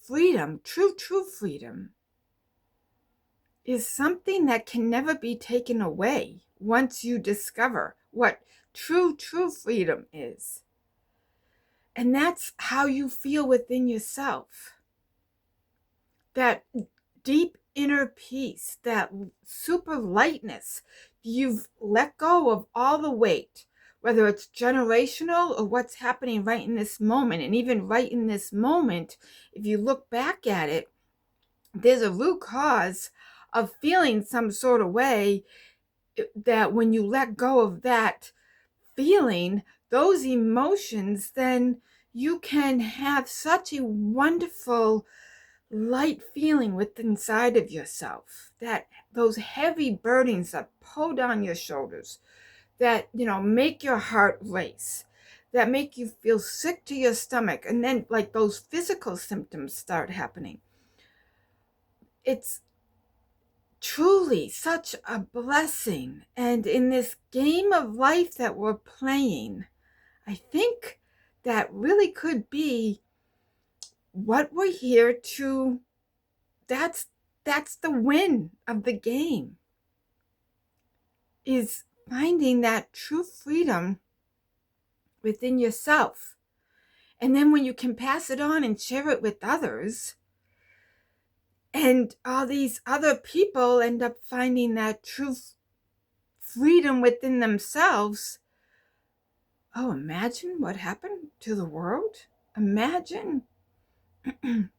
freedom, true freedom, is something that can never be taken away once you discover what true freedom is. And that's how you feel within yourself. That deep inner peace, that super lightness. You've let go of all the weight, whether it's generational or what's happening right in this moment. And even right in this moment, if you look back at it, there's a root cause of feeling some sort of way, that when you let go of that feeling, those emotions, then you can have such a wonderful light feeling within inside of yourself, that those heavy burdens that pull down your shoulders, that make your heart race, that make you feel sick to your stomach, and then like those physical symptoms start happening. It's truly such a blessing. And in this game of life that we're playing, I think that really could be what we're here to. That's the win of the game, is finding that true freedom within yourself. And then when you can pass it on and share it with others, and all these other people end up finding that true freedom within themselves. Oh, imagine what happened to the world. Imagine. Can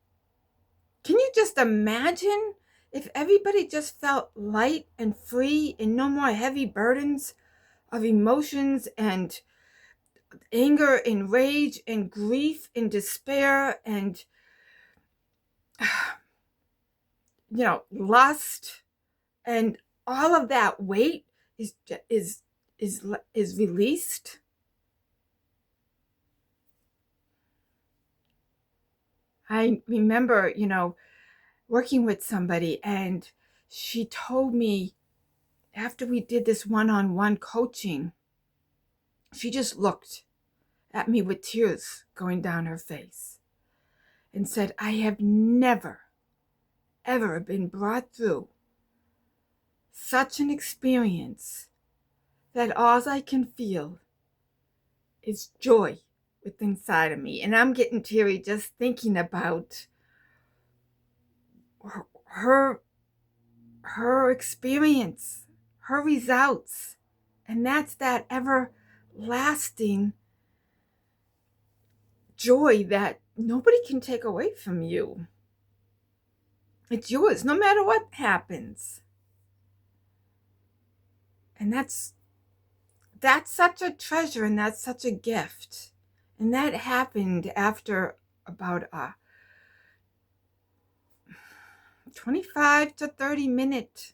you just imagine if everybody just felt light and free and no more heavy burdens of emotions and anger and rage and grief and despair and lust, and all of that weight is released? I remember, working with somebody, and she told me after we did this one-on-one coaching, she just looked at me with tears going down her face and said, I have never, ever been brought through such an experience that all I can feel is joy within inside of me. And I'm getting teary just thinking about her experience, her results. And that's that everlasting joy that nobody can take away from you. It's yours no matter what happens. And that's such a treasure, and that's such a gift. And that happened after about a 25 to 30 minute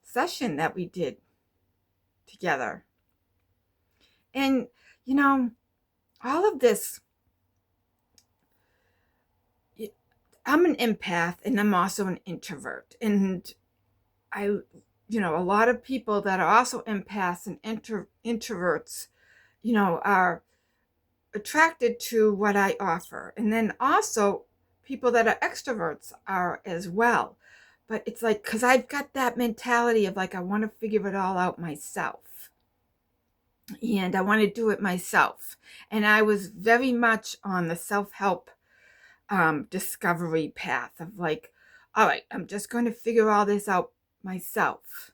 session that we did together. And all of this, I'm an empath and I'm also an introvert. And a lot of people that are also empaths and introverts, are attracted to what I offer. And then also people that are extroverts are as well. But it's like, because I've got that mentality of like, I want to figure it all out myself. And I want to do it myself. And I was very much on the self-help discovery path of like, all right, I'm just going to figure all this out myself.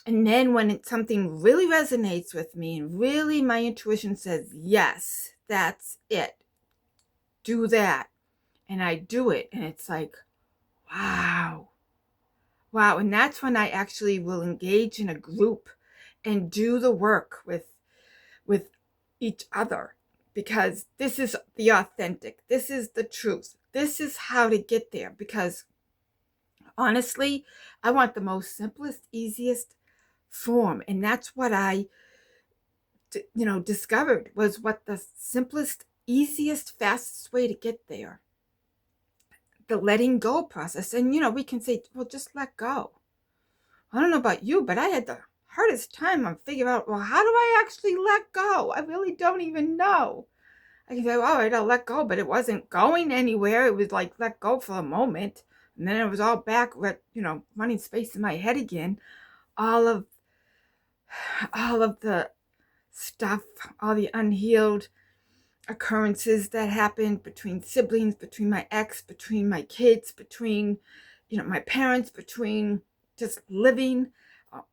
And then when something really resonates with me and really my intuition says, yes, that's it, do that. And I do it. And it's like, wow. And that's when I actually will engage in a group and do the work with each other, because this is the authentic. This is the truth. This is how to get there. Because honestly, I want the most simplest, easiest form. And that's what I, discovered was what the simplest, easiest, fastest way to get there. The letting go process. And, we can say, well, just let go. I don't know about you, but I had the hardest time on figuring out, well, how do I actually let go? I really don't even know. I can say, all right, I'll let go, but it wasn't going anywhere. It was like let go for a moment, and then it was all back, running space in my head again. All of, all of the stuff, all the unhealed occurrences that happened between siblings, between my ex, between my kids, between, my parents, between just living,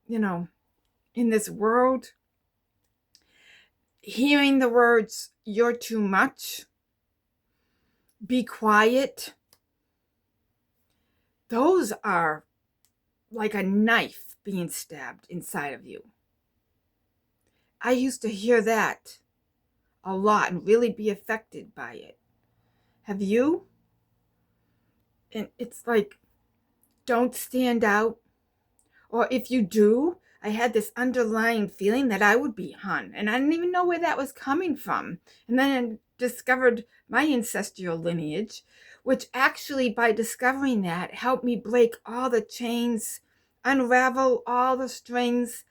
in this world. Hearing the words, "You're too much," "Be quiet," those are like a knife being stabbed inside of you. I used to hear that a lot and really be affected by it. Have you? And it's like, don't stand out. Or if you do, I had this underlying feeling that I would be hun. And I didn't even know where that was coming from. And then I discovered my ancestral lineage, which actually, by discovering that, helped me break all the chains, unravel all the strings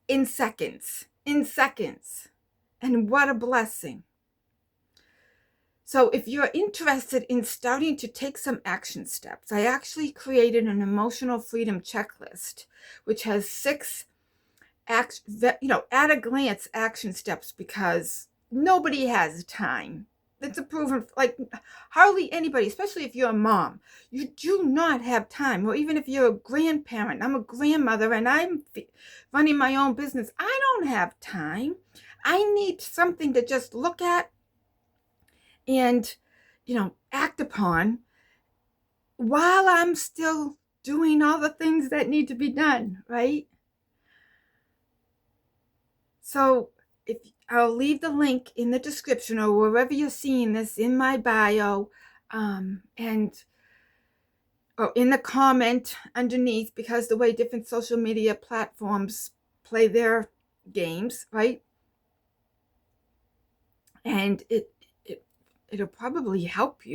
in seconds. In seconds. And what a blessing. So if you're interested in starting to take some action steps, I actually created an emotional freedom checklist, which has 6 at a glance action steps, because nobody has time. It's a proven, like, hardly anybody, especially if you're a mom, you do not have time. Or even if you're a grandparent, I'm a grandmother and I'm running my own business, I don't have time. I need something to just look at and, act upon while I'm still doing all the things that need to be done, right? So I'll leave the link in the description or wherever you're seeing this, in my bio, and or in the comment underneath, because the way different social media platforms play their games, right? And it'll probably help you.